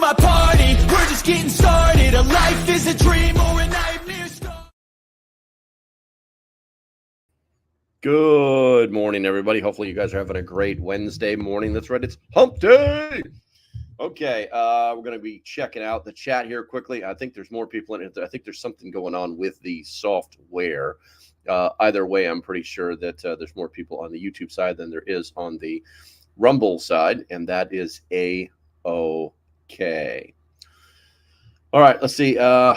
my party. We're just getting started. A life is a dream or a nightmare start. Good morning, everybody. Hopefully you guys are having a great Wednesday morning. That's right, it's hump day. Okay, we're going to be checking out the chat here quickly. I think there's more people in it. I think there's something going on with the software. Either way, I'm pretty sure that there's more people on the YouTube side than there is on the Rumble side, and that is A-OK. All right, let's see. I'm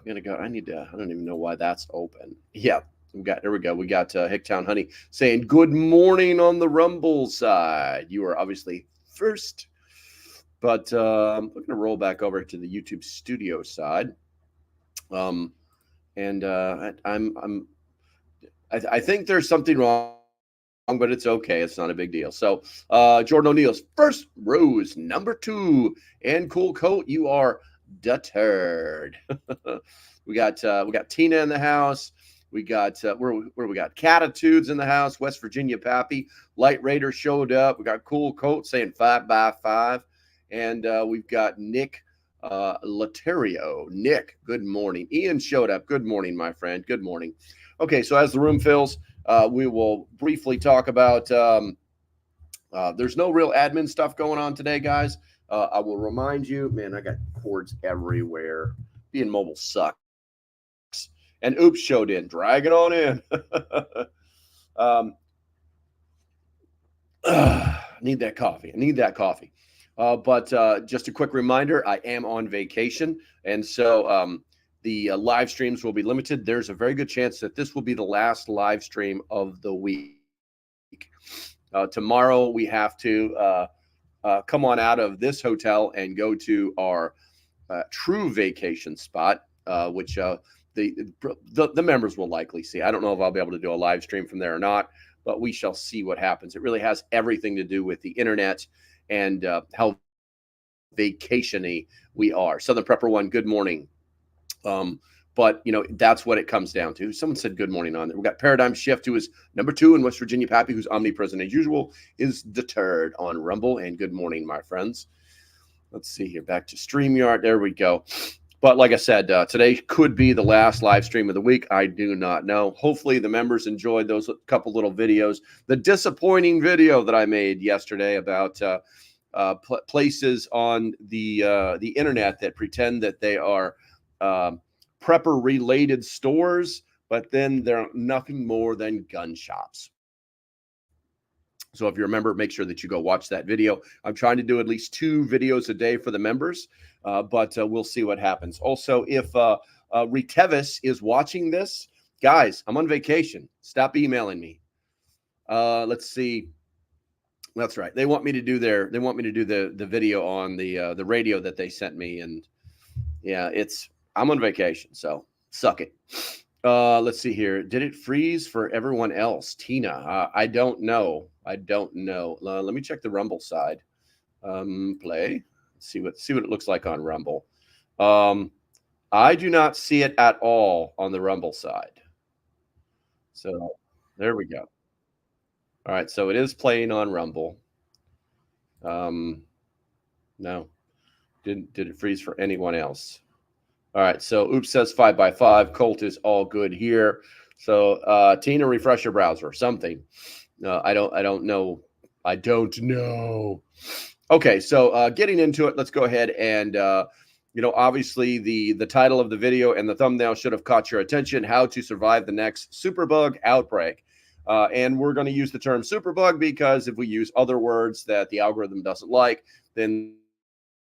going to go. I don't even know why that's open. Yeah. There we go. We got Hicktown Honey saying good morning on the Rumble side. You are obviously first, but I'm going to roll back over to the YouTube studio side. I think there's something wrong, but it's okay. It's not a big deal. So Jordan O'Neill's first rose, number 2, and Cool Coat, you are deterred. we got Tina in the house. We got where we got Catitudes in the house. West Virginia Pappy, Light Raider showed up. We got Cool Coat saying 5x5, and we've got Nick Laterio. Nick, good morning. Ian showed up. Good morning, my friend. Good morning. Okay, so as the room fills, we will briefly talk about. There's no real admin stuff going on today, guys. I will remind you, man. I got cords everywhere. Being mobile sucks. And Oops showed in. Drag it on in. Need that coffee. But just a quick reminder, I am on vacation. And so the live streams will be limited. There's a very good chance that this will be the last live stream of the week. Tomorrow, we have to come on out of this hotel and go to our true vacation spot, which the members will likely see. I don't know if I'll be able to do a live stream from there or not, but we shall see what happens. It really has everything to do with the internet and how vacation-y we are. Southern Prepper 1, good morning. But, that's what it comes down to. Someone said good morning on there. We got Paradigm Shift, who is number 2, and West Virginia Pappy, who's omnipresent as usual, is deterred on Rumble. And good morning, my friends. Let's see here. Back to StreamYard. There we go. But like I said, today could be the last live stream of the week. I do not know. Hopefully the members enjoyed those couple little videos. The disappointing video that I made yesterday about places on the internet that pretend that they are prepper-related stores, but then they're nothing more than gun shops. So if you remember, make sure that you go watch that video. I'm trying to do at least 2 videos a day for the members, but we'll see what happens. Also, if Retevis is watching this, guys, I'm on vacation. Stop emailing me. Let's see. That's right. They want me to do the video on the radio that they sent me, and yeah, I'm on vacation, so suck it. Let's see here. Did it freeze for everyone else? Tina, I don't know. Let me check the Rumble side. Play. See what it looks like on Rumble. I do not see it at all on the Rumble side. So there we go. All right, so it is playing on Rumble. No. Did it freeze for anyone else? All right, so Oops says 5x5. Colt is all good here. So Tina, refresh your browser. Something. I don't know. Okay, so getting into it, let's go ahead and obviously the title of the video and the thumbnail should have caught your attention. How to survive the next Superbug outbreak. And we're going to use the term Superbug because if we use other words that the algorithm doesn't like, then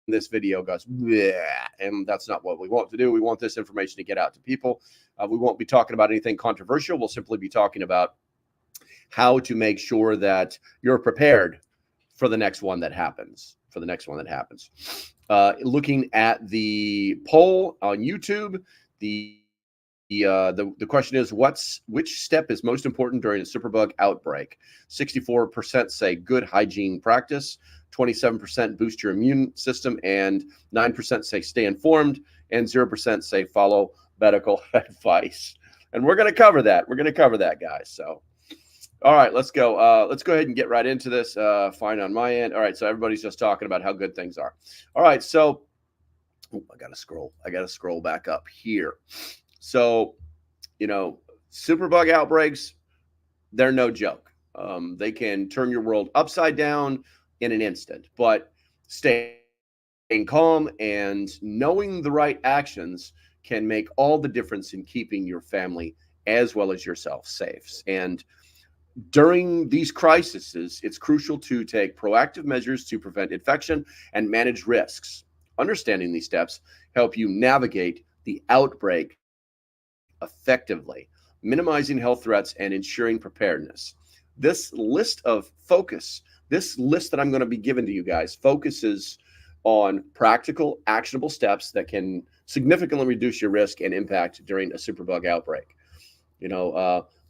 this video goes bleh, and that's not what we want to do. We want this information to get out to people. We won't be talking about anything controversial. We'll simply be talking about how to make sure that you're prepared for the next one that happens. Looking at the poll on YouTube, the question is, which step is most important during a Superbug outbreak? 64% say good hygiene practice, 27% boost your immune system, and 9% say stay informed, and 0% say follow medical advice. And we're going to cover that. Guys. So, all right, let's go. Let's go ahead and get right into this. Fine on my end. All right, so everybody's just talking about how good things are. All right, so Oh, I gotta scroll back up here. So, superbug outbreaks, they're no joke. They can turn your world upside down in an instant, but staying calm and knowing the right actions can make all the difference in keeping your family as well as yourself safe. And during these crises, it's crucial to take proactive measures to prevent infection and manage risks. Understanding these steps help you navigate the outbreak effectively, minimizing health threats and ensuring preparedness. This list that I'm going to be giving to you guys focuses on practical, actionable steps that can significantly reduce your risk and impact during a superbug outbreak.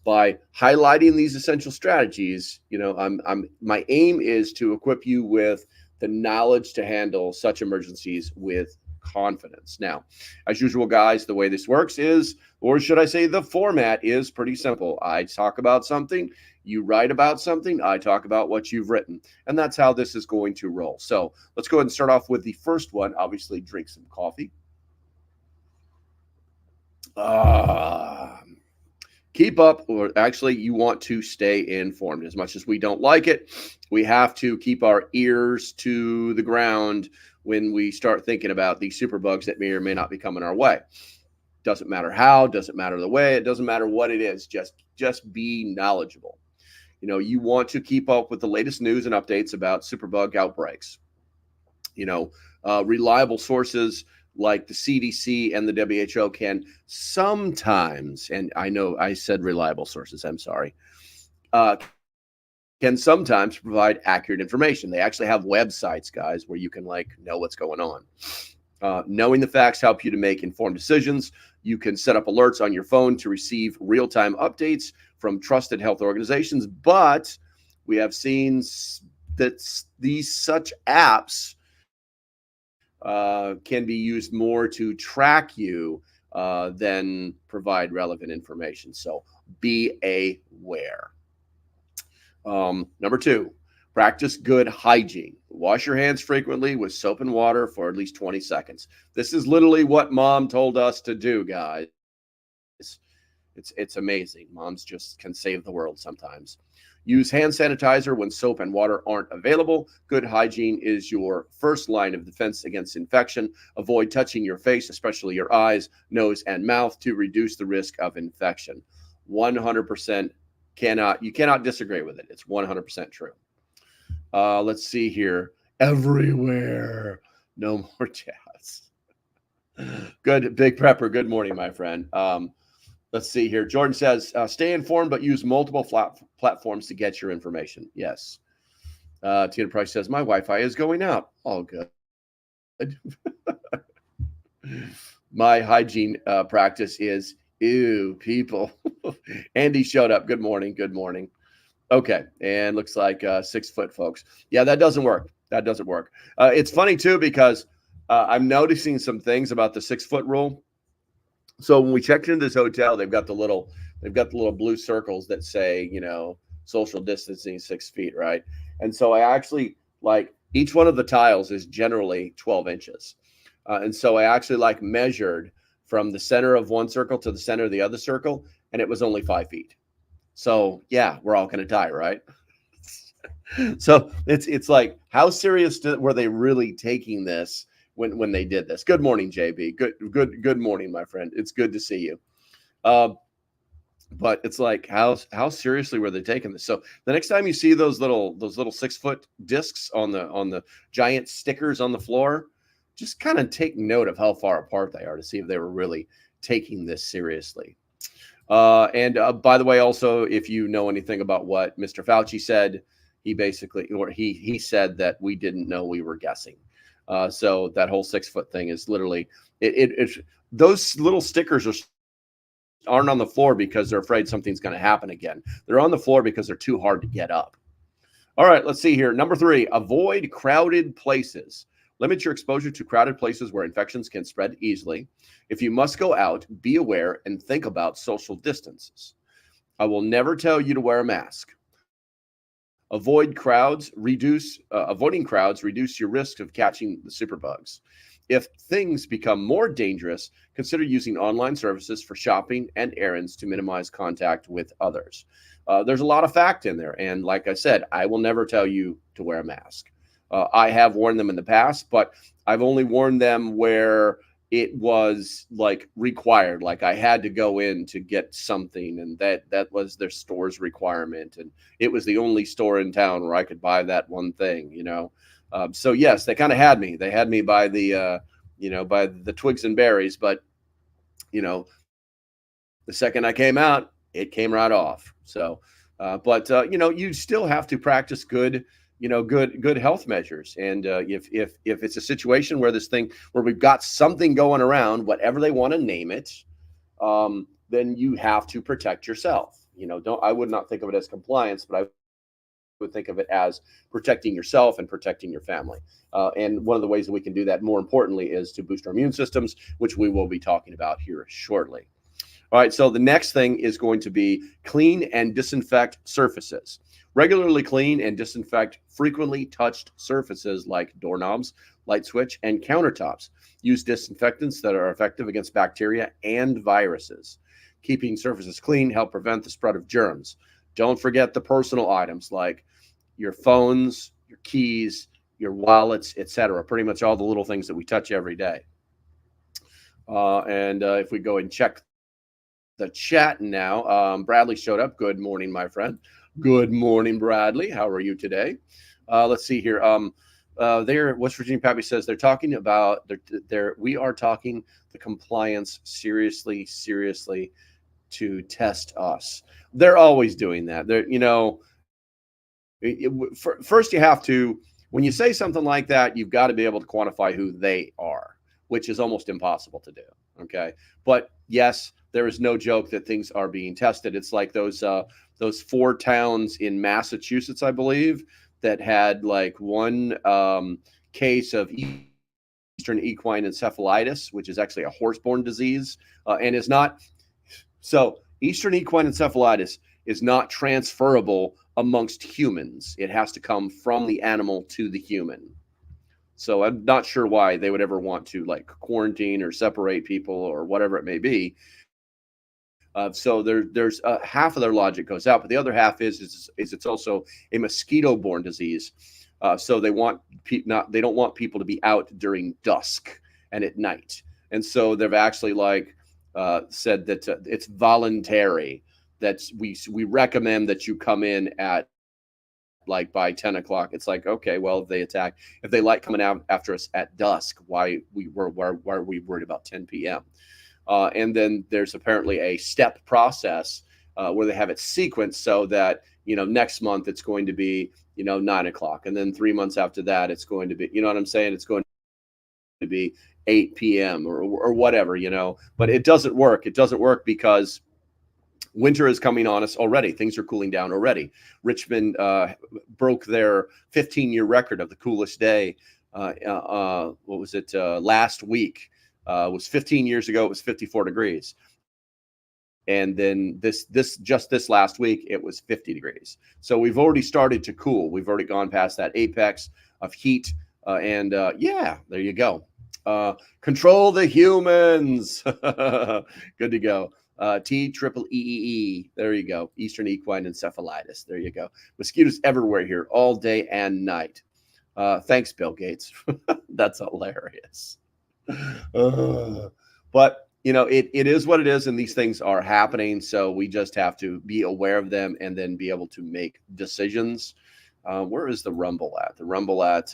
By highlighting these essential strategies, my aim is to equip you with the knowledge to handle such emergencies with confidence. Now, as usual, guys, the way this works is, or should I say, the format is pretty simple. I talk about something, you write about something, I talk about what you've written, and that's how this is going to roll. So let's go ahead and start off with the first one. Obviously, drink some coffee. Keep up, or actually you want to stay informed. As much as we don't like it, we have to keep our ears to the ground when we start thinking about these superbugs that may or may not be coming our way. Doesn't matter how, doesn't matter the way, it doesn't matter what it is, just be knowledgeable. You want to keep up with the latest news and updates about superbug outbreaks. Reliable sources like the CDC and the WHO can sometimes, and I know I said reliable sources, I'm sorry, can sometimes provide accurate information. They actually have websites, guys, where you can know what's going on. Knowing the facts help you to make informed decisions. You can set up alerts on your phone to receive real-time updates from trusted health organizations, but we have seen that such apps can be used more to track you than provide relevant information. So be aware. Number 2, practice good hygiene. Wash your hands frequently with soap and water for at least 20 seconds. This is literally what mom told us to do, guys. It's amazing. Moms just can save the world sometimes. Use hand sanitizer when soap and water aren't available. Good hygiene is your first line of defense against infection. Avoid touching your face, especially your eyes, nose, and mouth, to reduce the risk of infection. 100% you cannot disagree with it. It's 100% true. Let's see here. Everywhere. No more chats. Good, Big Prepper. Good morning, my friend. Let's see here. Jordan says, stay informed, but use multiple platforms to get your information. Yes. Tina Price says, my Wi-Fi is going out. All good. My hygiene practice is, ew, people. Andy showed up. Good morning. Good morning. Okay. And looks like 6 foot, folks. Yeah, that doesn't work. That doesn't work. It's funny, too, because I'm noticing some things about the 6 foot rule. So when we checked into this hotel, they've got the little blue circles that say, social distancing 6 feet, right? And so I actually each one of the tiles is generally 12 inches. And so I actually measured from the center of one circle to the center of the other circle, and it was only 5 feet. So yeah, we're all going to die, right? So it's like, how serious were they really taking this when they did this? Good morning, JB. Good morning, my friend. It's good to see you. But it's like, how seriously were they taking this? So the next time you see those little 6 foot discs on the giant stickers on the floor, just kind of take note of how far apart they are to see if they were really taking this seriously. And by the way, also, if you know anything about what Mr. Fauci said, he said that we didn't know, we were guessing. So that whole 6 foot thing is literally it's those little stickers aren't on the floor because they're afraid something's going to happen again. They're on the floor because they're too hard to get up. All right, let's see here. Number 3, avoid crowded places. Limit your exposure to crowded places where infections can spread easily. If you must go out, be aware and think about social distances. I will never tell you to wear a mask. Avoiding crowds reduce your risk of catching the superbugs. If things become more dangerous, consider using online services for shopping and errands to minimize contact with others. There's a lot of fact in there. And like I said, I will never tell you to wear a mask. I have worn them in the past, but I've only worn them where it was like required, like I had to go in to get something, and that was their store's requirement, and it was the only store in town where I could buy that one thing, you know. So yes, they kind of had me. They had me by the by the twigs and berries, but you know, the second I came out, it came right off. So, but you still have to practice good good health measures. And if it's a situation where we've got something going around, whatever they want to name it, then you have to protect yourself. I would not think of it as compliance, but I would think of it as protecting yourself and protecting your family. And one of the ways that we can do that, more importantly, is to boost our immune systems, which we will be talking about here shortly. All right, so the next thing is going to be clean and disinfect surfaces. Regularly clean and disinfect frequently touched surfaces like doorknobs, light switch, and countertops. Use disinfectants that are effective against bacteria and viruses. Keeping surfaces clean help prevent the spread of germs. Don't forget the personal items like your phones, your keys, your wallets, etc. Pretty much all the little things that we touch every day. And if we go and check the chat now, Bradley showed up. Good morning, my friend. Good morning, Bradley. How are you today? Let's see here. There, West Virginia Pappy says they're talking about we are talking the compliance seriously to test us. They're always doing that. First you have to, when you say something like that, you've got to be able to quantify who they are, which is almost impossible to do. Okay. But yes, there is no joke that things are being tested. It's like those 4 towns in Massachusetts, I believe, that had like one case of Eastern equine encephalitis, which is actually a horse-borne disease, and is not. So Eastern equine encephalitis is not transferable amongst humans. It has to come from the animal to the human. So I'm not sure why they would ever want to like quarantine or separate people or whatever it may be. So there's half of their logic goes out, but the other half is it's also a mosquito-borne disease. So they don't want people to be out during dusk and at night, and so they've actually said that it's voluntary. That we recommend that you come in at like by 10 o'clock. It's like, okay, well, if they like coming out after us at dusk, why are we worried about 10 p.m.? And then there's apparently a step process where they have it sequenced so that, next month it's going to be, 9 o'clock. And then 3 months after that, it's going to be, you know what I'm saying? It's going to be 8 p.m. or whatever, but it doesn't work. It doesn't work because winter is coming on us already. Things are cooling down already. Richmond broke their 15-year record of the coolest day. What was it? Last week. It was 15 years ago. It was 54 degrees. And then this last week, it was 50 degrees. So we've already started to cool. We've already gone past that apex of heat. And there you go. Control the humans. Good to go. TEEE. There you go. Eastern equine encephalitis. There you go. Mosquitoes everywhere here all day and night. Thanks, Bill Gates. That's hilarious. But it is what it is, and these things are happening, so we just have to be aware of them and then be able to make decisions. Where is the Rumble at? The Rumble at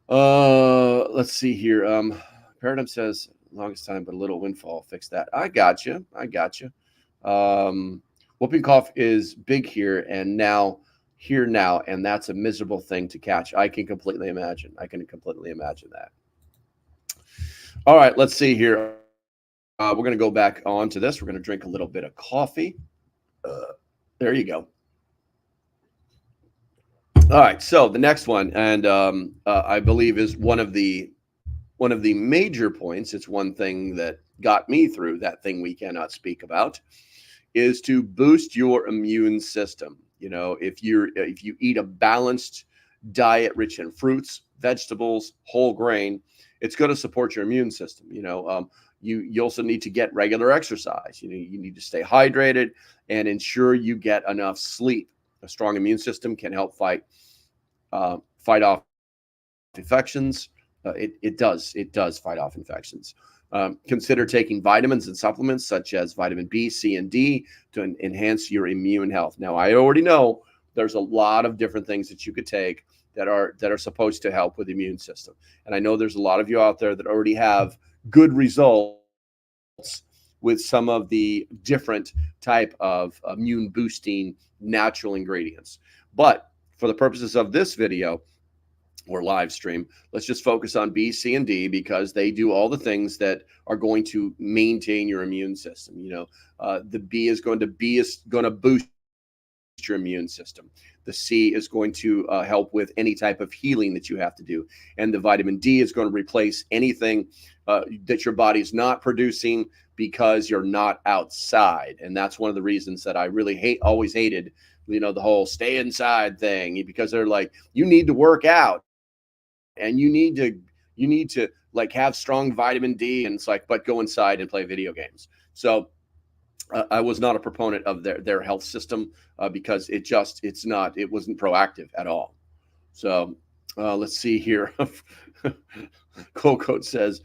let's see here. Paradigm says longest time but a little windfall. Fix that. I got you. Whooping cough is big here now, and that's a miserable thing to catch. I can completely imagine that. All right, let's see here. We're going to go back on to this. We're going to drink a little bit of coffee. There you go. All right, so the next one, and I believe is one of the major points. It's one thing that got me through that thing we cannot speak about, is to boost your immune system. If you eat a balanced diet rich in fruits, vegetables, whole grain. It's going to support your immune system. You also need to get regular exercise. You need to stay hydrated and ensure you get enough sleep. A strong immune system can help fight off infections. It does fight off infections. Consider taking vitamins and supplements such as vitamin B, C, and D to enhance your immune health. Now, I already know there's a lot of different things that you could take that are supposed to help with the immune system. And I know there's a lot of you out there that already have good results with some of the different type of immune boosting natural ingredients. But for the purposes of this video or live stream, let's just focus on B, C, and D because they do all the things that are going to maintain your immune system. The B is going to boost your immune system. The C is going to help with any type of healing that you have to do. And the vitamin D is going to replace anything that your body's not producing because you're not outside. And that's one of the reasons that I really always hated, the whole stay inside thing, because they're like, you need to work out and you need to like have strong vitamin D. And it's like, but go inside and play video games. So I was not a proponent of their health system because it wasn't proactive at all. So let's see here. Cold says,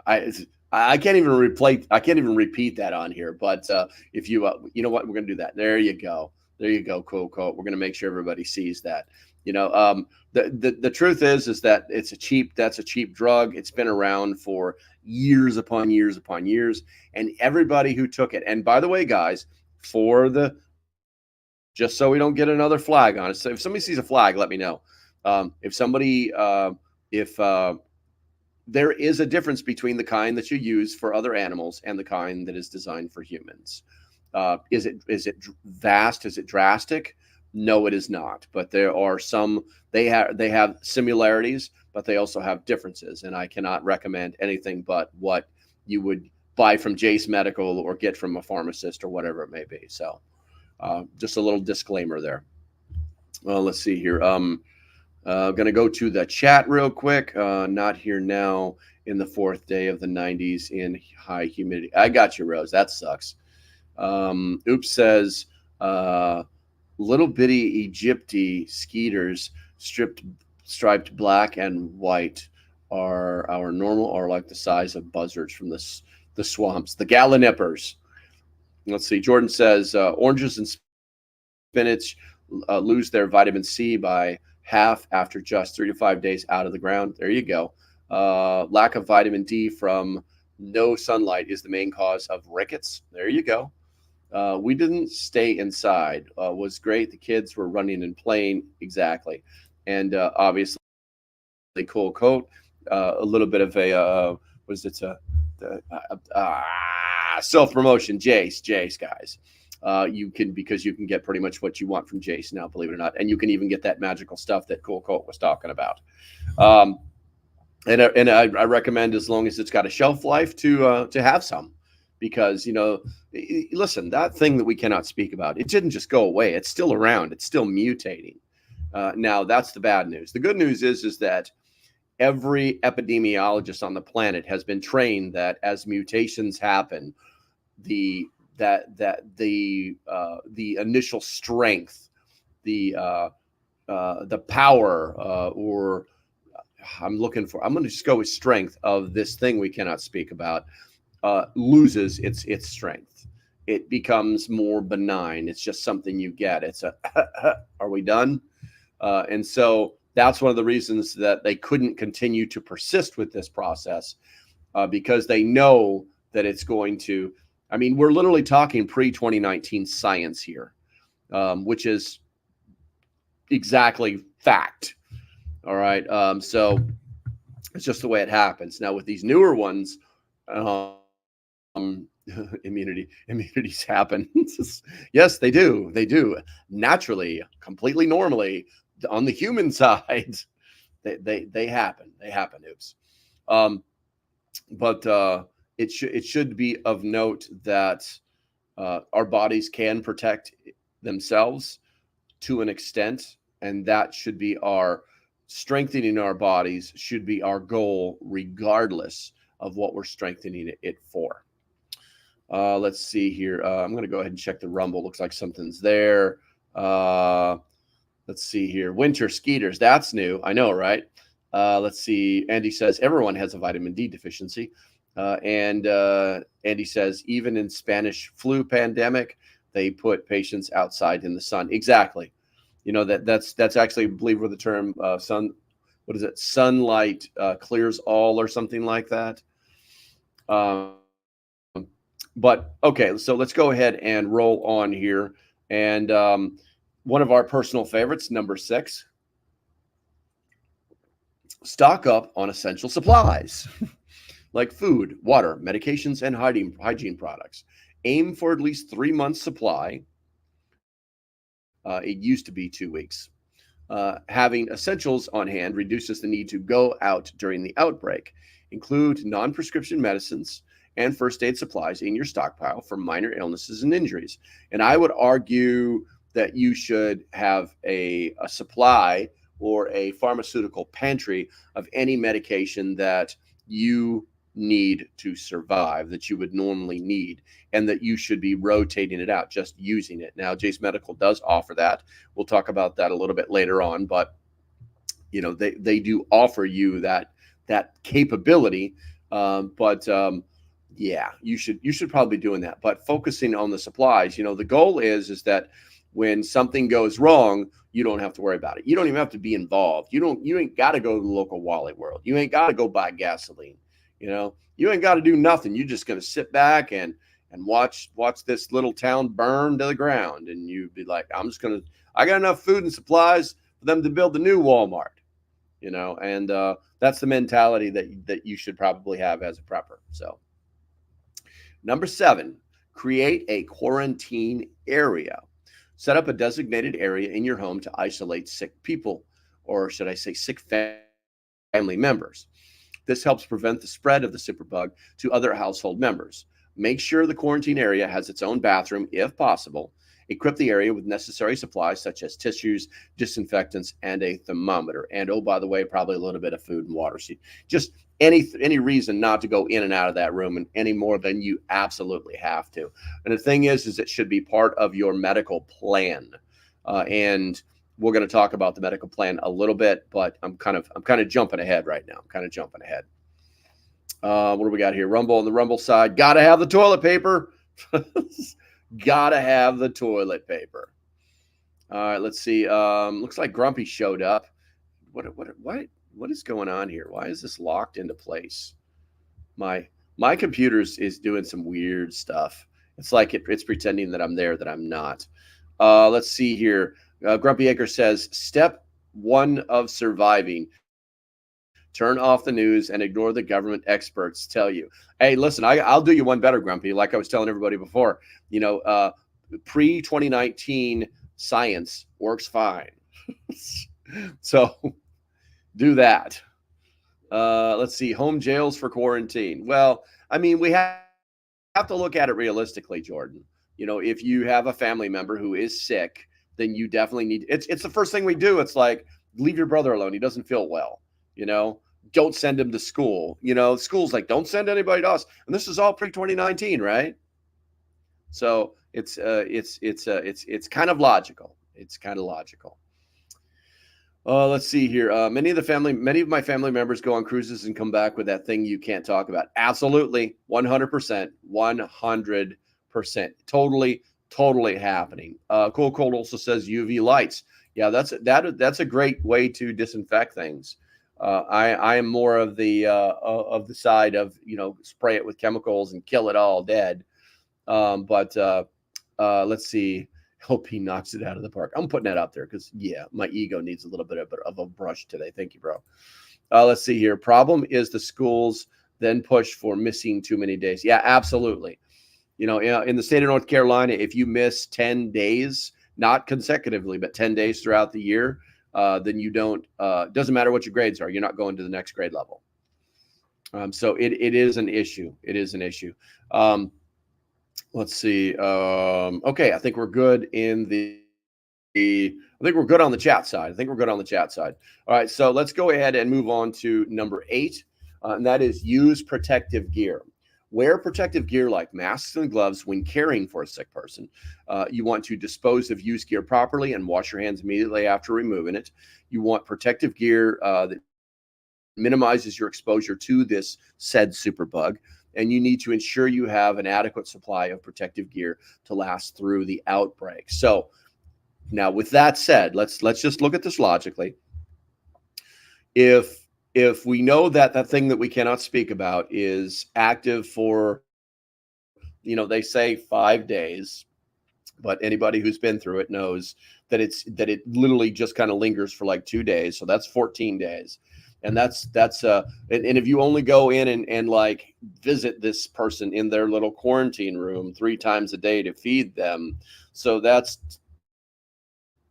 I can't even repeat that on here. But if you know what, we're gonna do that. There you go, Cold. We're gonna make sure everybody sees that. The truth is that that's a cheap drug. It's been around for years upon years upon years, and everybody who took it. And by the way, guys, just so we don't get another flag on it. So if somebody sees a flag, let me know. If there is a difference between the kind that you use for other animals and the kind that is designed for humans. Is it vast? Is it drastic? No, it is not. But there are some. They have similarities, but they also have differences. And I cannot recommend anything but what you would buy from Jace Medical or get from a pharmacist or whatever it may be. So, just a little disclaimer there. Well, let's see here. Going to go to the chat real quick. Not here now in the 4th day of the 90s in high humidity. I got you, Rose. That sucks. Oops says, little bitty Egypti skeeters striped black and white are our normal or like the size of buzzards from the swamps, the gallinippers. Let's see. Jordan says oranges and spinach lose their vitamin C by half after just 3 to 5 days out of the ground. There you go. Lack of vitamin D from no sunlight is the main cause of rickets. There you go. We didn't stay inside. Was great. The kids were running and playing. Exactly. And obviously, cool coat. A little bit of a self-promotion. Jace, guys. Because you can get pretty much what you want from Jace now, believe it or not. And you can even get that magical stuff that Cool Coat was talking about. And I recommend, as long as it's got a shelf life, to have some. Because, listen, that thing that we cannot speak about, it didn't just go away. It's still around. It's still mutating. Now, that's the bad news. The good news is that every epidemiologist on the planet has been trained that as mutations happen, the initial strength, the power, or I'm going to just go with strength of this thing we cannot speak about, loses its strength. It becomes more benign. It's just something you get. It's are we done? And so that's one of the reasons that they couldn't continue to persist with this process, because they know that it's going to. I mean, we're literally talking pre-2019 science here, which is exactly fact. All right. So it's just the way it happens. Now with these newer ones, immunities happen. Yes, they do. They do naturally, completely normally on the human side. They happen. They happen. Oops. But it should be of note that our bodies can protect themselves to an extent, and that should be our strengthening our bodies should be our goal, regardless of what we're strengthening it for. Let's see here. I'm going to go ahead and check the Rumble. Looks like something's there. Let's see here. Winter skeeters. That's new. I know, right? Let's see. Andy says everyone has a vitamin D deficiency. And Andy says even in Spanish flu pandemic, they put patients outside in the sun. Exactly. You know, that's actually, I believe, where the term what is it? Sunlight clears all or something like that. But okay, so let's go ahead and roll on here. And one of our personal favorites, number 6, stock up on essential supplies like food, water, medications, and hygiene products. Aim for at least 3 months supply. It used to be 2 weeks. Having essentials on hand reduces the need to go out during the outbreak. Include non-prescription medicines and first aid supplies in your stockpile for minor illnesses and injuries. And I would argue that you should have a supply or a pharmaceutical pantry of any medication that you need to survive, that you would normally need, and that you should be rotating it out, just using it. Now, Jace Medical does offer that. We'll talk about that a little bit later on, but you know, they do offer you that capability. Yeah, you should probably be doing that. But focusing on the supplies, you know, the goal is that when something goes wrong, you don't have to worry about it. You don't even have to be involved. You ain't got to go to the local Wally World. You ain't got to go buy gasoline. You know, you ain't got to do nothing. You're just going to sit back and watch this little town burn to the ground. And you'd be like, I got enough food and supplies for them to build the new Walmart, you know, and that's the mentality that you should probably have as a prepper. So number 7, create a quarantine area. Set up a designated area in your home to isolate sick people, or should I say sick family members. This helps prevent the spread of the superbug to other household members. Make sure the quarantine area has its own bathroom if possible. Equip the area with necessary supplies such as tissues, disinfectants, and a thermometer. And oh, by the way, probably a little bit of food and water. So just any reason not to go in and out of that room and any more than you absolutely have to. And the thing is it should be part of your medical plan. And we're going to talk about the medical plan a little bit, but I'm kind of jumping ahead right now. What do we got here? Rumble on the Rumble side. Got to have the toilet paper. Got to have the toilet paper. All right, let's see. Looks like Grumpy showed up. What is going on here? Why is this locked into place? My computer is doing some weird stuff. It's like it's pretending that I'm there, that I'm not. Let's see here. Grumpy Acre says, step 1 of surviving. Turn off the news and ignore the government experts tell you. Hey, listen, I'll do you one better, Grumpy. Like I was telling everybody before, you know, pre-2019 science works fine. So do that. Let's see. Home jails for quarantine. Well, I mean, we have to look at it realistically, Jordan. You know, if you have a family member who is sick, then you definitely need, it's the first thing we do. It's like, leave your brother alone. He doesn't feel well, you know, don't send him to school. You know, school's like, don't send anybody to us. And this is all pre-2019, right? So it's kind of logical. It's kind of logical. Let's see here. Many of my family members go on cruises and come back with that thing you can't talk about. Absolutely. 100%. 100%. Totally happening. Cool Cold also says UV lights. Yeah, that's a great way to disinfect things. I am more of the side of, you know, spray it with chemicals and kill it all dead. But let's see. Hope he knocks it out of the park. I'm putting that out there because, yeah, my ego needs a little bit of a brush today. Thank you, bro. Let's see here. Problem is the schools then push for missing too many days. Yeah, absolutely. You know, in the state of North Carolina, if you miss 10 days, not consecutively, but 10 days throughout the year, then you don't, doesn't matter what your grades are. You're not going to the next grade level. So it is an issue. It is an issue. Let's see. Okay, I think we're good in the I think we're good on the chat side. All right, so let's go ahead and move on to number 8, and that is use protective gear. Wear protective gear like masks and gloves when caring for a sick person. You want to dispose of used gear properly and wash your hands immediately after removing it. You want protective gear that minimizes your exposure to this said superbug. And you need to ensure you have an adequate supply of protective gear to last through the outbreak. So now, with that said, let's just look at this logically. If we know that that thing that we cannot speak about is active for, they say 5 days, but anybody who's been through it knows that it literally just kind of lingers for like 2 days. So that's 14 days. And that's and if you only go in and like visit this person in their little quarantine room 3 times a day to feed them, so that's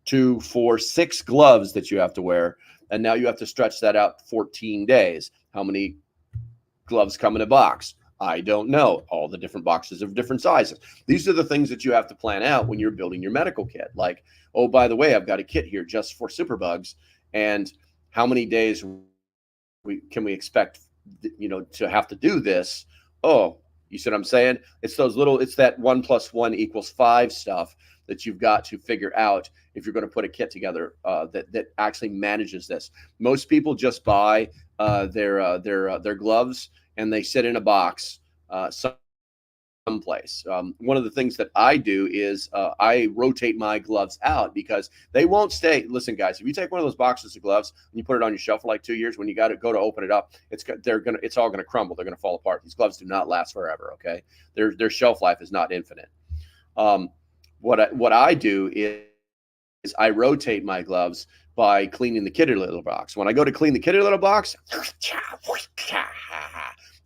2, 4, 6 gloves that you have to wear, and now you have to stretch that out 14 days. How many gloves come in a box? I don't know. All the different boxes of different sizes. These are the things that you have to plan out when you're building your medical kit. Like, oh, by the way, I've got a kit here just for superbugs, and how many days can we expect, to have to do this? Oh, you see what I'm saying? It's that 1 + 1 = 5 stuff that you've got to figure out if you're going to put a kit together that actually manages this. Most people just buy their gloves and they sit in a box someplace. One of the things that I do is I rotate my gloves out because they won't stay. Listen, guys, if you take one of those boxes of gloves and you put it on your shelf for like 2 years, when you got to go to open it up, it's all gonna crumble. They're gonna fall apart. These gloves do not last forever. Okay, their shelf life is not infinite. What I do is I rotate my gloves by cleaning the kitty litter box. When I go to clean the kitty litter box,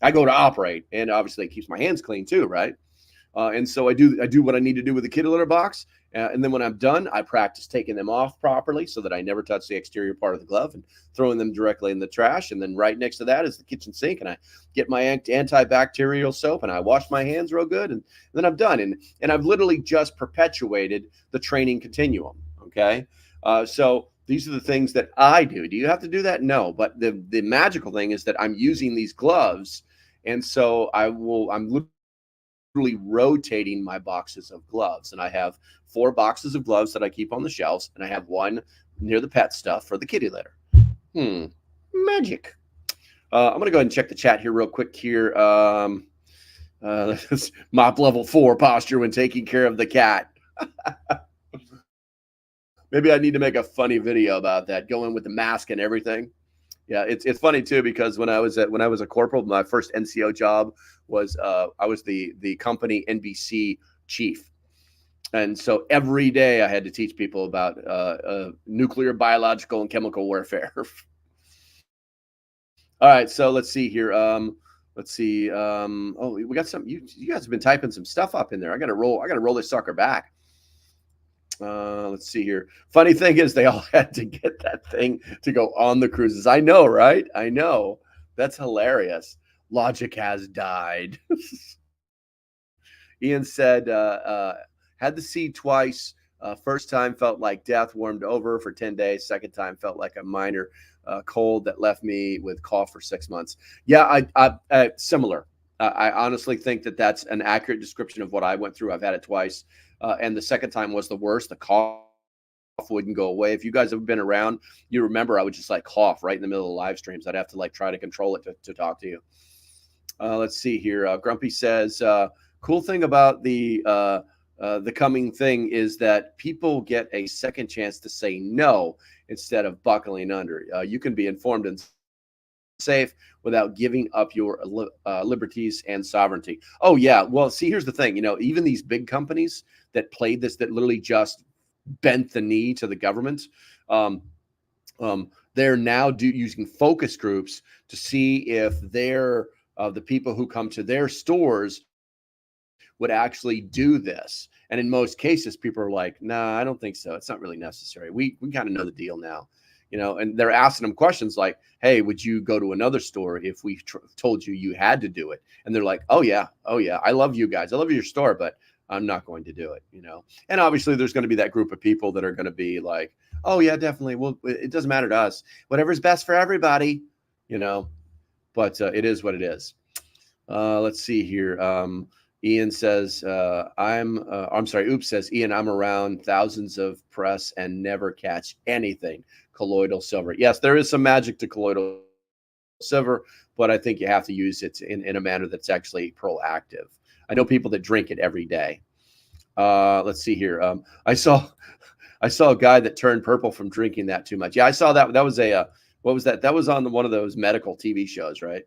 I go to operate, and obviously it keeps my hands clean too, right? And so I do what I need to do with the kitty litter box, and then when I'm done, I practice taking them off properly so that I never touch the exterior part of the glove and throwing them directly in the trash. And then right next to that is the kitchen sink, and I get my antibacterial soap and I wash my hands real good, and then I'm done. And I've literally just perpetuated the training continuum. Okay, so these are the things that I do. Do you have to do that? No, but the magical thing is that I'm using these gloves. And so I'm literally rotating my boxes of gloves. And I have 4 boxes of gloves that I keep on the shelves. And I have 1 near the pet stuff for the kitty litter. Magic. I'm going to go ahead and check the chat here real quick here. Mop level 4 posture when taking care of the cat. Maybe I need to make a funny video about that, going with the mask and everything. Yeah, it's funny too, because when I was a corporal, my first NCO job was I was the company NBC chief, and so every day I had to teach people about nuclear, biological, and chemical warfare. All right, so let's see here. Let's see. Oh, we got some. You guys have been typing some stuff up in there. I gotta roll this sucker back. Let's see here. Funny thing is, they all had to get that thing to go on the cruises. I know, right? I know. That's hilarious. Logic has died. Ian said, had the seed twice. First time felt like death, warmed over for 10 days. Second time felt like a minor cold that left me with cough for 6 months. Yeah, I similar. I honestly think that that's an accurate description of what I went through. I've had it twice. And the second time was the worst. The cough wouldn't go away. If you guys have been around, you remember I would just like cough right in the middle of the live streams. I'd have to like try to control it to talk to you. Let's see here. Grumpy says, cool thing about the coming thing is that people get a second chance to say no instead of buckling under. You can be informed and safe without giving up your liberties and sovereignty. Oh yeah. Well, see, here's the thing, even these big companies that played this, that literally just bent the knee to the government, they're now using focus groups to see if they're the people who come to their stores would actually do this. And in most cases, people are like, nah, I don't think so. It's not really necessary. We kind of know the deal now. And they're asking them questions like, hey, would you go to another store if we told you had to do it? And they're like, oh yeah, I love you guys. I love your store, but I'm not going to do it, you know. And obviously there's going to be that group of people that are going to be like, oh yeah, definitely. Well, it doesn't matter to us. Whatever's best for everybody, you know, but it is what it is. Let's see here. Ian says, I'm sorry. Oops says, Ian, I'm around thousands of press and never catch anything colloidal silver. Yes, there is some magic to colloidal silver, but I think you have to use it in a manner that's actually proactive. I know people that drink it every day. Let's see here. I saw a guy that turned purple from drinking that too much. Yeah, I saw that. That was what was that? That was on one of those medical TV shows, right?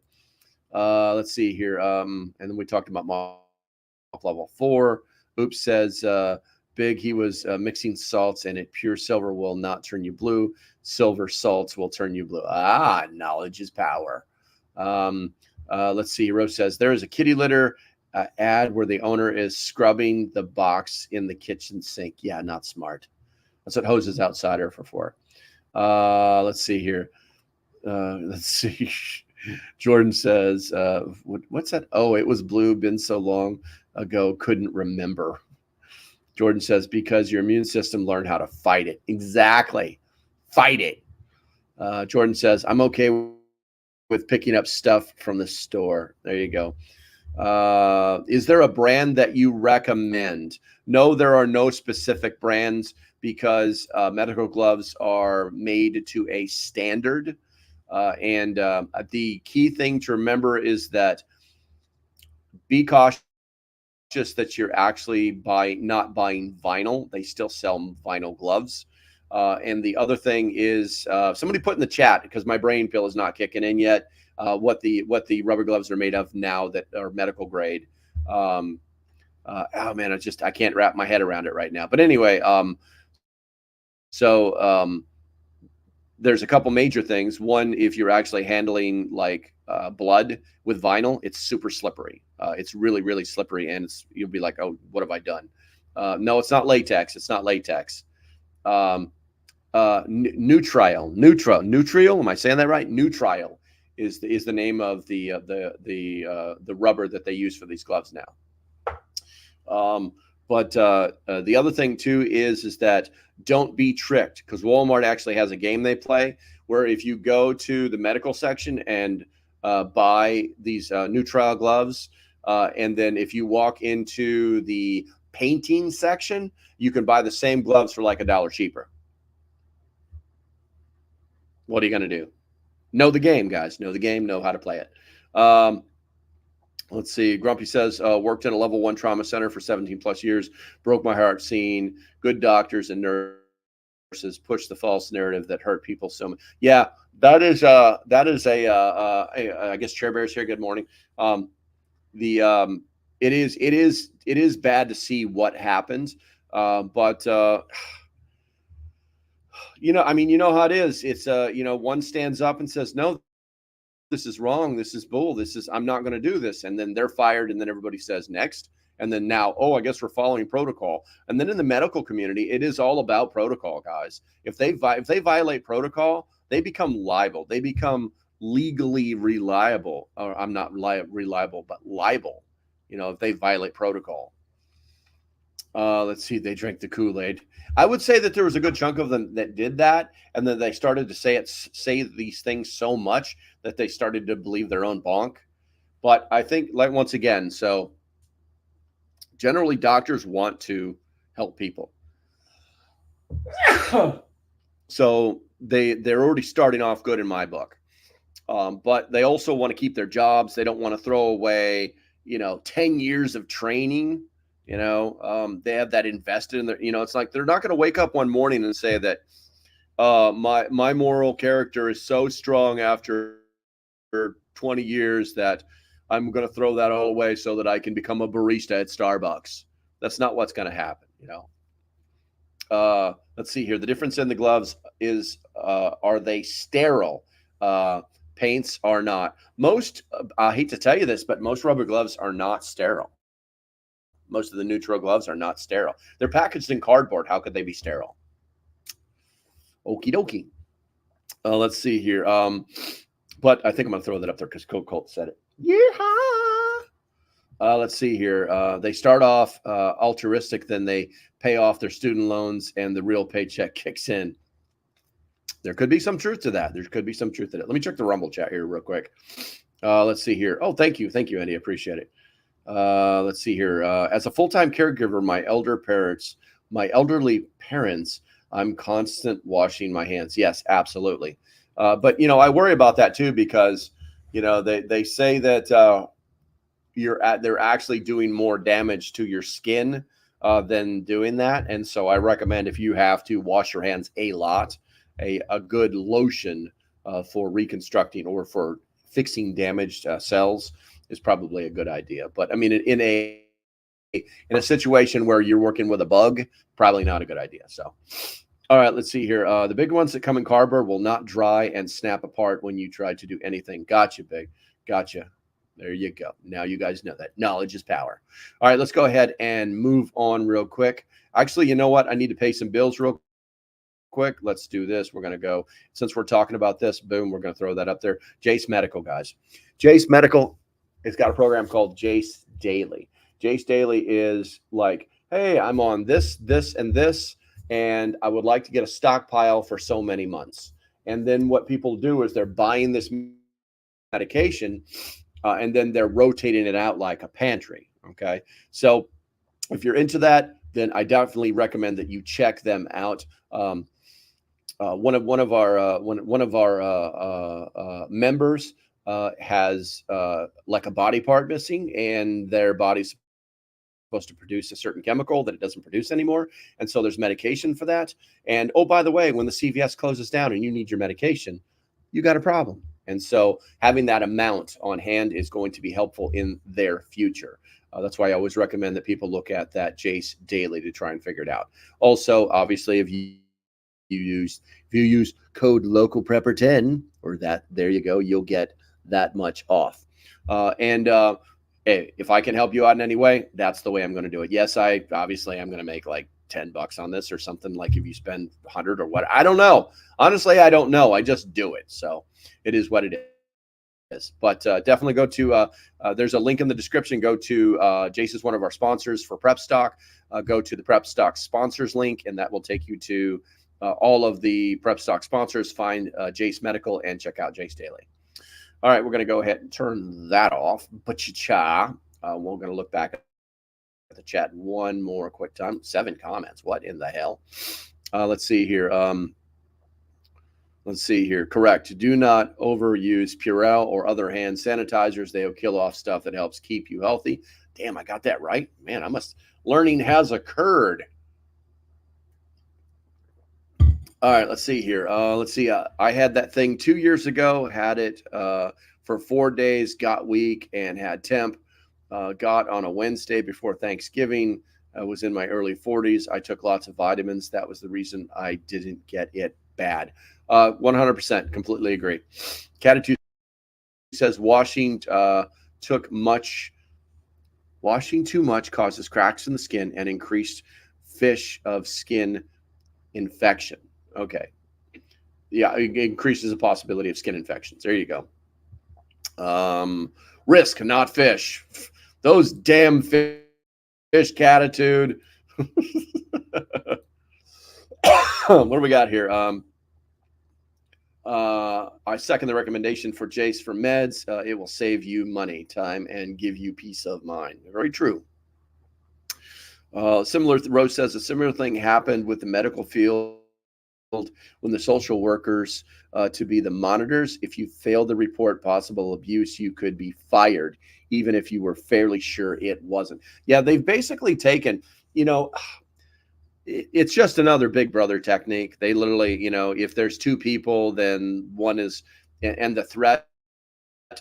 Let's see here. And then we talked about level 4. Oops says, Big, he was mixing salts, and it pure silver will not turn you blue. Silver salts will turn you blue. Ah, knowledge is power. Let's see. Rose says, there is a kitty litter ad where the owner is scrubbing the box in the kitchen sink. Yeah, not smart. That's what Hoses Outsider for. Let's see here. Let's see. Jordan says, what's that? Oh, it was blue. Been so long ago. Couldn't remember. Jordan says, because your immune system learned how to fight it. Exactly. Fight it. Jordan says, I'm okay with picking up stuff from the store. There you go. Is there a brand that you recommend? No, there are no specific brands because medical gloves are made to a standard. And the key thing to remember is that be cautious that you're actually not buying vinyl. They still sell vinyl gloves. And the other thing is somebody put in the chat, because my brain pill is not kicking in yet, what the rubber gloves are made of now that are medical grade. Oh man, I can't wrap my head around it right now. But anyway, there's a couple major things. One, if you're actually handling like blood with vinyl, it's super slippery. It's really, really slippery, and you'll be like, oh, what have I done? No, it's not latex. It's not latex. Nutrial. Am I saying that right? Nutrial is the name of the rubber that they use for these gloves now. But the other thing too is that don't be tricked, because Walmart actually has a game they play where if you go to the medical section and buy these Nutrial gloves, and then if you walk into the painting section, you can buy the same gloves for like $1 cheaper. What are you going to do? Know the game, guys. Know the game. Know how to play it. Let's see. Grumpy says, worked in a level 1 trauma center for 17 plus years. Broke my heart seeing good doctors and nurses push the false narrative that hurt people so much. Yeah, that is I guess Chair Bear's here. Good morning. It is bad to see what happens. But you know, I mean, you know how it is. It's one stands up and says, no, this is wrong. This is bull. I'm not going to do this. And then they're fired. And then everybody says next. And then now, oh, I guess we're following protocol. And then in the medical community, it is all about protocol, guys. If they violate protocol, they become liable. They become legally reliable. Or I'm not reliable, but liable, if they violate protocol. Let's see. They drank the Kool-Aid. I would say that there was a good chunk of them that did that. And then they started to say these things so much that they started to believe their own bonk. But I think, like, once again, so generally doctors want to help people. So they're already starting off good in my book. But they also want to keep their jobs. They don't want to throw away, 10 years of training. They have that invested in their, it's like they're not going to wake up one morning and say that my moral character is so strong after 20 years that I'm going to throw that all away so that I can become a barista at Starbucks. That's not what's going to happen, Let's see here. The difference in the gloves is, are they sterile? Paints are not. Most, I hate to tell you this, but most rubber gloves are not sterile. Most of the neutral gloves are not sterile. They're packaged in cardboard. How could they be sterile? Okie dokie. Let's see here. But I think I'm going to throw that up there because Colt said it. Yeehaw! Let's see here. They start off altruistic, then they pay off their student loans, and the real paycheck kicks in. There could be some truth to that. There could be some truth to that. Let me check the Rumble chat here real quick. Let's see here. Oh, thank you, Andy. I appreciate it. Let's see here. As a full-time caregiver, my elderly parents, I'm constant washing my hands. Yes, absolutely. But I worry about that too, because they say that they're actually doing more damage to your skin than doing that. And so I recommend, if you have to wash your hands a lot, a good lotion for reconstructing or for fixing damaged cells is probably a good idea. But I mean, in a situation where you're working with a bug, probably not a good idea. So, all right, let's see here. The big ones that come in cardboard will not dry and snap apart when you try to do anything. Gotcha, Big. Gotcha. There you go. Now you guys know that knowledge is power. All right, let's go ahead and move on real quick. Actually, you know what? I need to pay some bills real quick. Let's do this. We're going to go, since we're talking about this, boom, we're going to throw that up there. Jace Medical, guys. Jace Medical has got a program called Jace Daily. Jace Daily is like, hey, I'm on this, and this, and I would like to get a stockpile for so many months. And then what people do is they're buying this medication, and then they're rotating it out like a pantry. Okay. So if you're into that, then I definitely recommend that you check them out. One of our members has like a body part missing, and their body's supposed to produce a certain chemical that it doesn't produce anymore. And so there's medication for that. And oh, by the way, when the CVS closes down and you need your medication, you got a problem. And so having that amount on hand is going to be helpful in their future. That's why I always recommend that people look at that Jace Daily to try and figure it out. Also, obviously, if you use code LocalPrepper10, or that, there you go, you'll get that much off. Hey, if I can help you out in any way, that's the way I'm going to do it. Yes, I'm going to make like $10 on this or something, like if you spend 100 or what. I don't know. Honestly, I don't know. I just do it. So it is what it is. But definitely go to, there's a link in the description. Go to, Jace is one of our sponsors for Prep Stock. Go to the Prep Stock sponsors link, and that will take you to all of the Prep Stock sponsors. Find Jace Medical and check out Jace Daily. All right, we're going to go ahead and turn that off. We're going to look back at the chat one more quick time. 7 comments. What in the hell? Let's see here. Correct. Do not overuse Purell or other hand sanitizers. They will kill off stuff that helps keep you healthy. Damn, I got that right. Man, learning has occurred. All right, let's see here. I had that thing 2 years ago, had it for 4 days, got weak and had temp. Got on a Wednesday before Thanksgiving. I was in my early 40s. I took lots of vitamins. That was the reason I didn't get it bad. 100%, completely agree. Catitude says washing too much causes cracks in the skin and increased fish of skin infection. Okay. Yeah, it increases the possibility of skin infections. There you go. Risk, not fish. Those damn fish, Catitude. What do we got here? I second the recommendation for Jace for meds. It will save you money, time, and give you peace of mind. Very true. Rose says a similar thing happened with the medical field when the social workers to be the monitors. If you failed to report possible abuse, you could be fired, even if you were fairly sure it wasn't. Yeah, they've basically taken, it's just another Big Brother technique. They literally, if there's 2 people, then one is, and the threat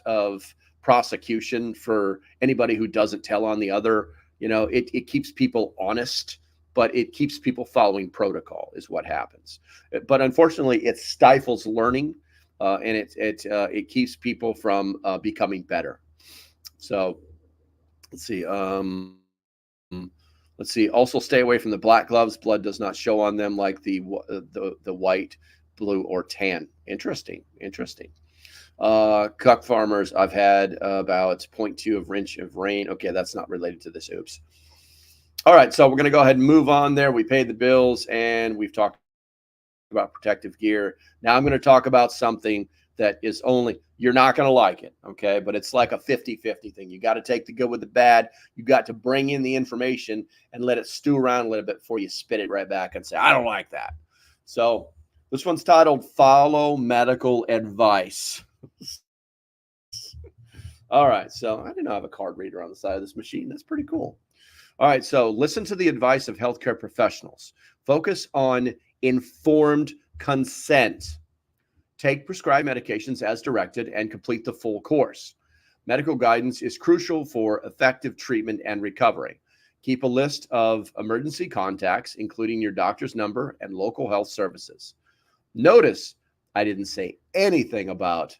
of prosecution for anybody who doesn't tell on the other, it keeps people honest, but it keeps people following protocol is what happens. But unfortunately, it stifles learning, and it keeps people from becoming better. So let's see. Also, stay away from the black gloves. Blood does not show on them like the white, blue, or tan. Interesting. Cuck farmers, I've had about 0.2 of inch of rain. Okay, that's not related to this. Oops. All right, so we're going to go ahead and move on there. We paid the bills and we've talked about protective gear. Now I'm going to talk about something that is only, you're not going to like it, okay? But it's like a 50-50 thing. You got to take the good with the bad. You got to bring in the information and let it stew around a little bit before you spit it right back and say, I don't like that. So this one's titled Follow Medical Advice. All right, so I didn't have a card reader on the side of this machine. That's pretty cool. All right, so listen to the advice of healthcare professionals. Focus on informed consent. Take prescribed medications as directed and complete the full course. Medical guidance is crucial for effective treatment and recovery. Keep a list of emergency contacts, including your doctor's number and local health services. Notice I didn't say anything about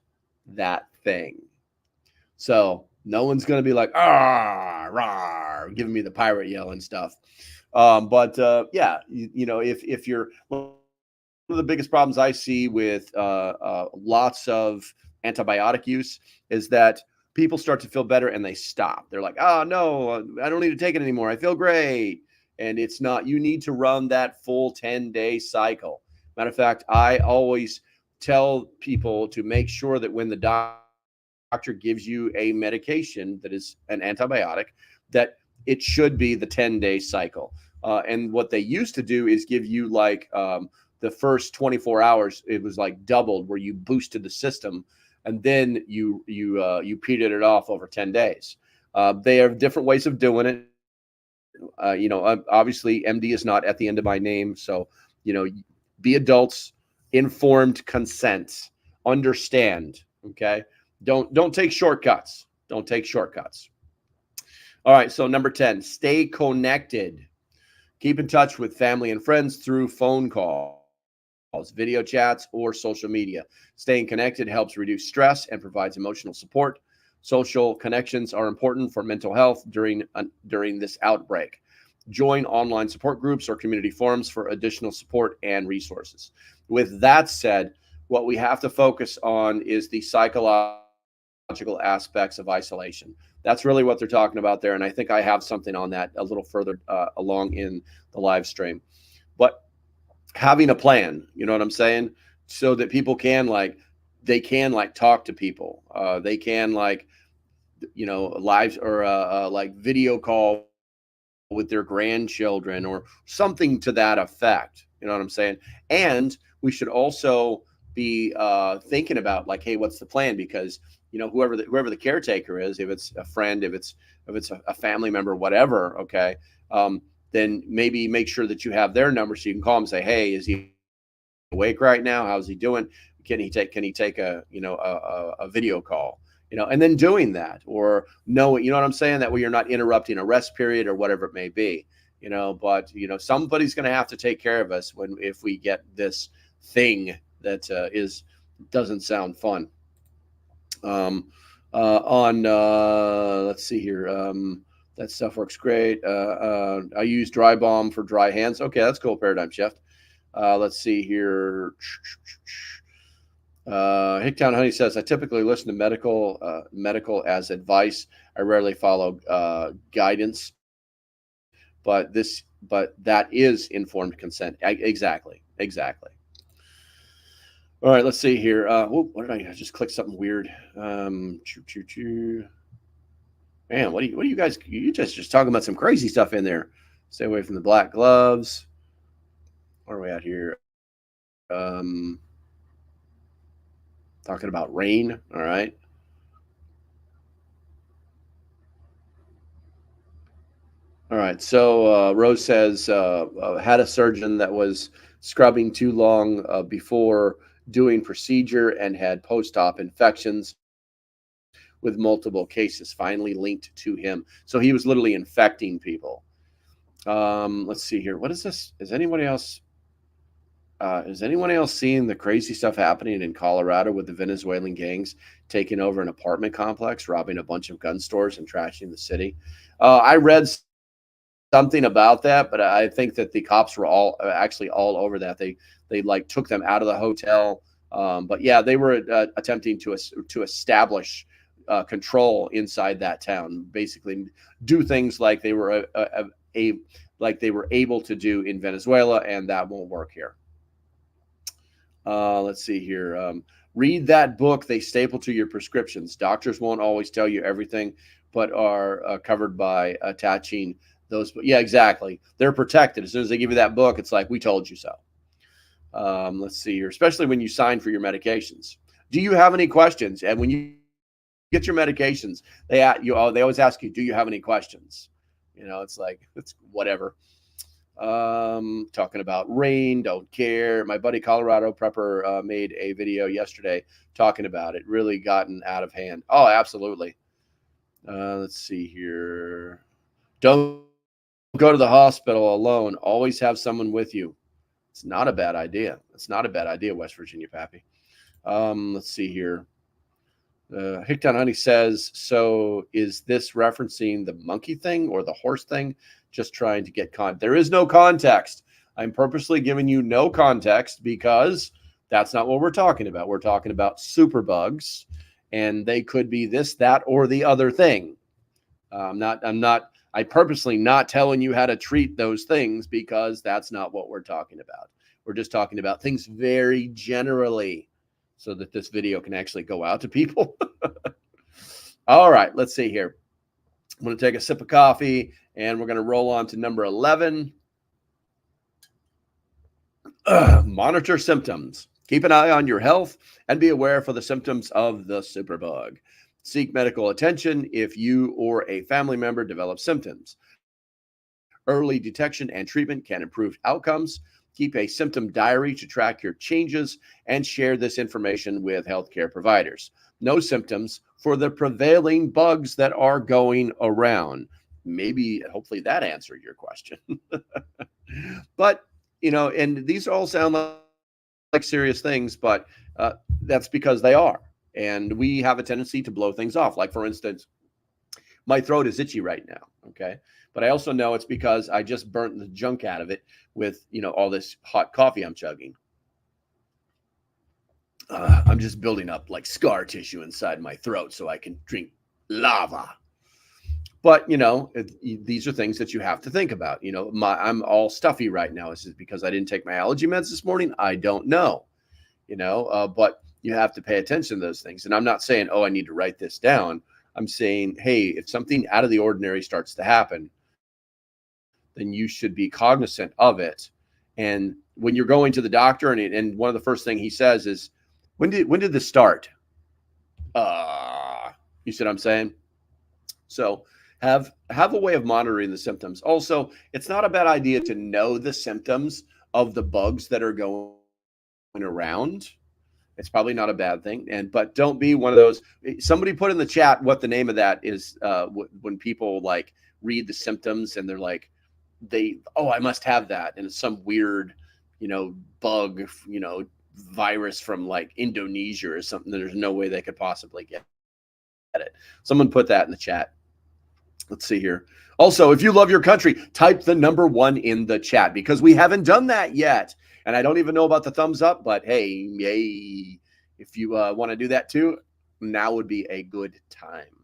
that thing. So no one's going to be like, rah, giving me the pirate yell and stuff. Yeah, you know, if you're, one of the biggest problems I see with lots of antibiotic use is that people start to feel better and they stop. They're like, oh, no, I don't need to take it anymore. I feel great. And it's not, you need to run that full 10-day cycle. Matter of fact, I always tell people to make sure that when the doctor gives you a medication that is an antibiotic, that it should be the 10-day cycle. And what they used to do is give you like the first 24 hours, it was like doubled where you boosted the system and then you petered it off over 10 days. They have different ways of doing it. You know, obviously MD is not at the end of my name. So, you know, be adults, informed consent, understand. Okay. Don't take shortcuts. Don't take shortcuts. All right. So number 10, stay connected. Keep in touch with family and friends through phone calls, video chats, or social media. Staying connected helps reduce stress and provides emotional support. Social connections are important for mental health during this outbreak. Join online support groups or community forums for additional support and resources. With that said, what we have to focus on is the psychological aspects of isolation. That's really what they're talking about there. And I think I have something on that a little further along in the live stream. But having a plan, you know what I'm saying? So that people can they can talk to people. They can you know, live or like video call with their grandchildren or something to that effect. You know what I'm saying? And we should also be thinking about like, hey, what's the plan? Because, you know, whoever the caretaker is, if it's a friend, if it's a family member, whatever, okay, then maybe make sure that you have their number so you can call him and say, hey, is he awake right now? How's he doing? Can he take a, you know, a video call? You know, and then doing that, or no, you know what I'm saying? That way you're not interrupting a rest period or whatever it may be, you know, but, you know, somebody's going to have to take care of us if we get this thing that doesn't sound fun. Let's see here. That stuff works great. I use dry balm for dry hands. Okay, that's cool. Paradigm Shift. Let's see here. Hicktown Honey says, I typically listen to medical as advice. I rarely follow guidance, but that is informed consent. Exactly. All right, let's see here. What did I just click something weird? Man, what do you guys? You just talking about some crazy stuff in there. Stay away from the black gloves. Where are we at here? Talking about rain. All right. All right. So Rose says, had a surgeon that was scrubbing too long before doing procedure and had post-op infections with multiple cases finally linked to him. So he was literally infecting people. Let's see here. What is this? Is anyone else seeing the crazy stuff happening in Colorado with the Venezuelan gangs taking over an apartment complex, robbing a bunch of gun stores and trashing the city? I read something about that, but I think that the cops were all over that. They like took them out of the hotel But yeah, they were attempting to establish control inside that town, basically do things like they were like they were able to do in Venezuela, and that won't work here. Let's see here. Read that book they staple to your prescriptions. Doctors won't always tell you everything, but are covered by attaching those. Yeah, exactly. They're protected. As soon as they give you that book, it's like, we told you so. Let's see here, especially when you sign for your medications. Do you have any questions? And when you get your medications, they always ask you, do you have any questions? You know, it's like, it's whatever. Talking about rain, don't care. My buddy Colorado Prepper made a video yesterday talking about it. Really gotten out of hand. Oh, absolutely. Let's see here. Don't go to the hospital alone. Always have someone with you. It's not a bad idea. It's not a bad idea, West Virginia Pappy. Let's see here. Hicktown Honey says, so is this referencing the monkey thing or the horse thing? Just trying to get there is no context. I'm purposely giving you no context because that's not what we're talking about. We're talking about superbugs, and they could be this, that, or the other thing. I'm purposely not telling you how to treat those things because that's not what we're talking about. We're just talking about things very generally so that this video can actually go out to people. All right, let's see here. I'm going to take a sip of coffee and we're going to roll on to number 11. Monitor symptoms. Keep an eye on your health and be aware for the symptoms of the superbug. Seek medical attention if you or a family member develops symptoms. Early detection and treatment can improve outcomes. Keep a symptom diary to track your changes and share this information with healthcare providers. No symptoms for the prevailing bugs that are going around. Maybe, hopefully that answered your question. But, you know, and these all sound like serious things, but that's because they are. And we have a tendency to blow things off. Like, for instance, my throat is itchy right now, okay? But I also know it's because I just burnt the junk out of it with, you know, all this hot coffee I'm chugging. I'm just building up like scar tissue inside my throat so I can drink lava. But, you know, these are things that you have to think about. You know, I'm all stuffy right now. Is it because I didn't take my allergy meds this morning? I don't know, you know, but you have to pay attention to those things. And I'm not saying, oh, I need to write this down. I'm saying, hey, if something out of the ordinary starts to happen, then you should be cognizant of it. And when you're going to the doctor, and one of the first things he says is, when did this start? You see what I'm saying? So have a way of monitoring the symptoms. Also, it's not a bad idea to know the symptoms of the bugs that are going around. It's probably not a bad thing. But don't be one of those. Somebody put in the chat what the name of that is when people like read the symptoms and they're like, I must have that. And it's some weird, you know, bug, you know, virus from like Indonesia or something. There's no way they could possibly get it. Someone put that in the chat. Let's see here. Also, if you love your country, type the number 1 in the chat because we haven't done that yet. And I don't even know about the thumbs up, but hey, yay. If you want to do that too, now would be a good time.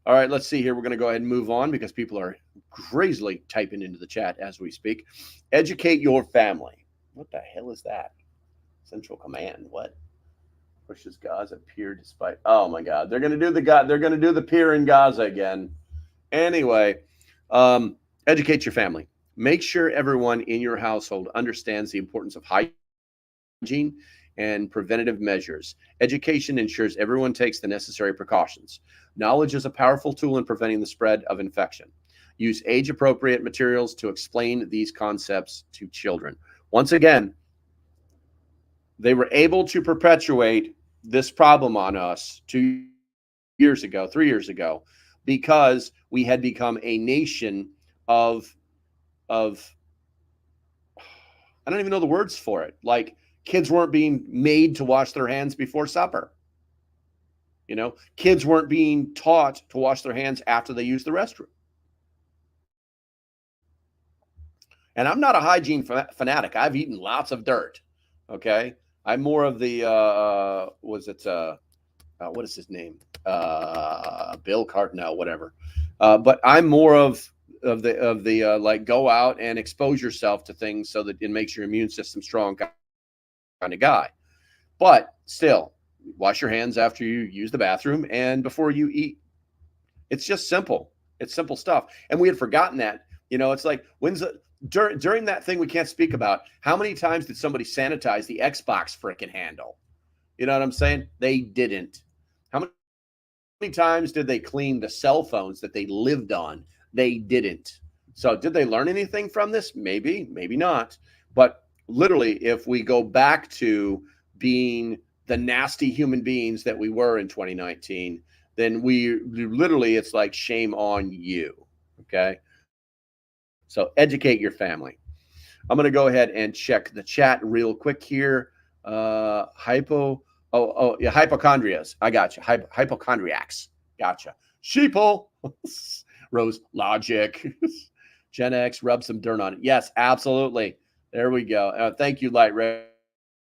All right, let's see here. We're going to go ahead and move on because people are crazily typing into the chat as we speak. Educate your family. What the hell is that? Central Command. What? Pushes Gaza peer despite. Oh my God. They're going to do the peer in Gaza again. Anyway, educate your family. Make sure everyone in your household understands the importance of hygiene and preventative measures. Education ensures everyone takes the necessary precautions. Knowledge is a powerful tool in preventing the spread of infection. Use age-appropriate materials to explain these concepts to children. Once again, they were able to perpetuate this problem on us 2 years ago, 3 years ago, because we had become a nation of I don't even know the words for it. Like kids weren't being made to wash their hands before supper. You know, kids weren't being taught to wash their hands after they use the restroom. And I'm not a hygiene fanatic. I've eaten lots of dirt. Okay. I'm more of the what is his name? Bill Cartnell, whatever. But I'm more of the like go out and expose yourself to things so that it makes your immune system strong kind of guy. But still, wash your hands after you use the bathroom and before you eat. It's just simple. It's simple stuff. And we had forgotten that. It's like during that thing we can't speak about, how many times did somebody sanitize the Xbox freaking handle? You know what I'm saying? They didn't. How many times did they clean the cell phones that they lived on? They didn't. So did they learn anything from this? Maybe, maybe not. But literally, if we go back to being the nasty human beings that we were in 2019, then we literally, it's like shame on you. Okay. So educate your family. I'm going to go ahead and check the chat real quick here. Yeah, hypochondrias. I got you. Hypochondriacs. Gotcha. Sheeple. Rose logic. Gen X, rub some dirt on it. Yes, absolutely. There we go. Thank you, Light Raider.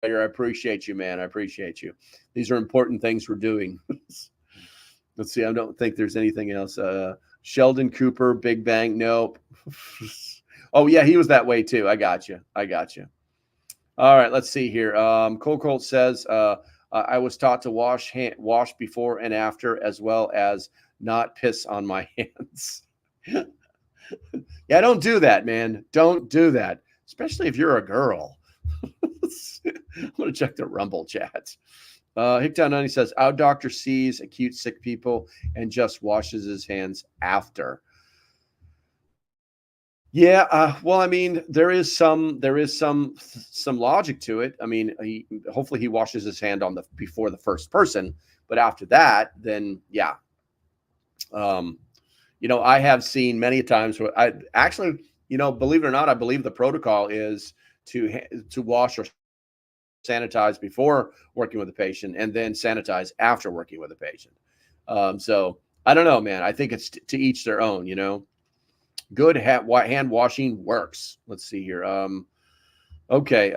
I appreciate you, man. I appreciate you. These are important things we're doing. Let's see. I don't think there's anything else. Sheldon Cooper, Big Bang. Nope. Oh, yeah, he was that way too. I got you. All right, let's see here. Cole Colt says, I was taught to wash before and after, as well as not piss on my hands. Yeah, don't do that, man. Don't do that, especially if you're a girl. I'm going to check the Rumble chat. Hicktown90 says, our doctor sees acute sick people and just washes his hands after. Yeah, well, I mean, there is some logic to it. I mean, hopefully he washes his hand before the first person, but after that, then yeah. I have seen many times where I actually, believe it or not, I believe the protocol is to wash or sanitize before working with a patient and then sanitize after working with a patient. So I don't know, man. I think it's to each their own, Good hand washing works. Let's see here. Okay.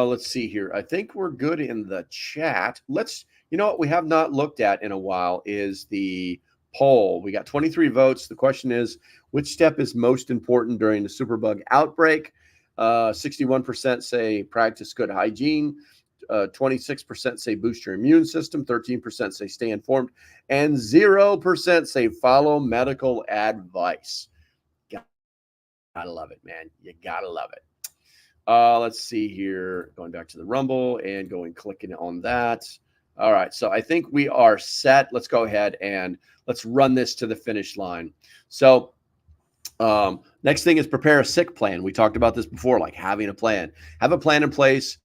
Let's see here. I think we're good in the chat. What we have not looked at in a while is the poll. We got 23 votes. The question is, which step is most important during the Superbug outbreak? 61% say practice good hygiene. 26% say boost your immune system. 13% say stay informed. And 0% say follow medical advice. Gotta love it, man. You gotta love it. Let's see here. Going back to the Rumble and clicking on that. All right. So I think we are set. Let's go ahead and let's run this to the finish line. So next thing is prepare a sick plan. We talked about this before, like having a plan. Have a plan in place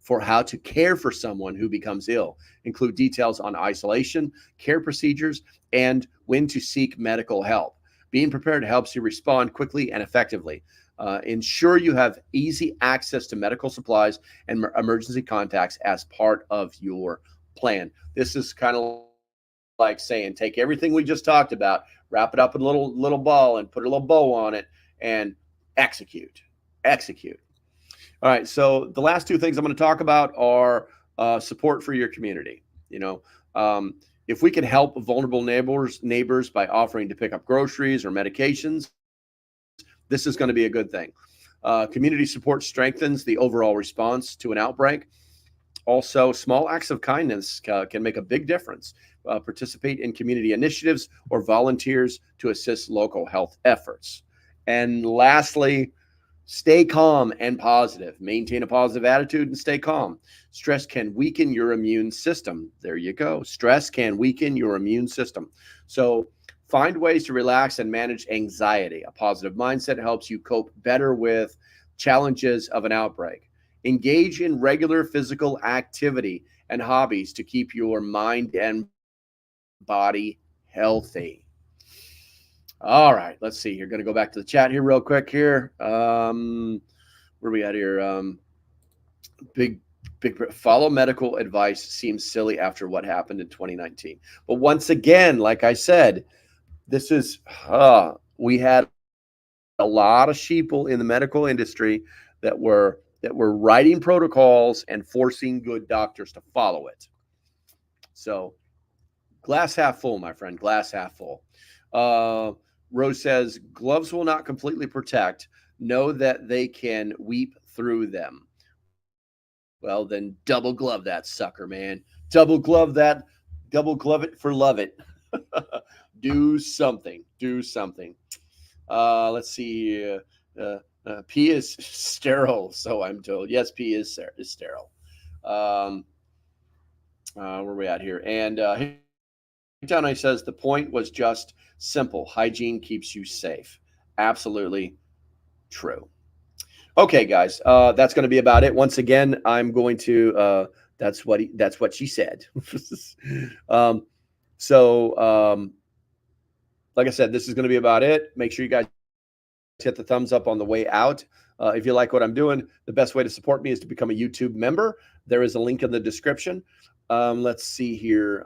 for how to care for someone who becomes ill. Include details on isolation, care procedures, and when to seek medical help. Being prepared helps you respond quickly and effectively. Ensure you have easy access to medical supplies and emergency contacts as part of your plan. This is kind of like saying, take everything we just talked about, wrap it up in a little ball and put a little bow on it and execute. All right. So the last two things I'm going to talk about are support for your community. If we can help vulnerable neighbors by offering to pick up groceries or medications, this is going to be a good thing. Community support strengthens the overall response to an outbreak. Also, small acts of kindness can make a big difference. Participate in community initiatives or volunteers to assist local health efforts. And lastly, stay calm and positive. Maintain a positive attitude and stay calm. Stress can weaken your immune system. There you go. Stress can weaken your immune system. So find ways to relax and manage anxiety. A positive mindset helps you cope better with challenges of an outbreak. Engage in regular physical activity and hobbies to keep your mind and body healthy. All right, let's see. You're going to go back to the chat here real quick here. Where are we at here? Big follow medical advice seems silly after what happened in 2019. But once again, like I said, this is, we had a lot of sheeple in the medical industry that were that we're writing protocols and forcing good doctors to follow it. So glass half full, my friend, glass half full. Rose says, gloves will not completely protect. Know that they can weep through them. Well, then double glove that sucker, man. Double glove that. Double glove it for love it. Do something. Do something. Let's see. P is sterile, so I'm told. Yes, P is sterile. Where are we at here? And Johnny says the point was just simple. Hygiene keeps you safe. Absolutely true. Okay, guys, that's going to be about it. Once again, I'm going to. That's what she said. Like I said, this is going to be about it. Make sure you guys hit the thumbs up on the way out. If you like what I'm doing, the best way to support me is to become a YouTube member. There is a link in the description. Let's see here.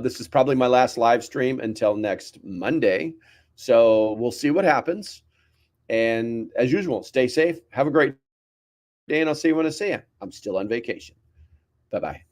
This is probably my last live stream until next Monday. So we'll see what happens. And as usual, stay safe. Have a great day, and I'll see you when I see you. I'm still on vacation. Bye-bye.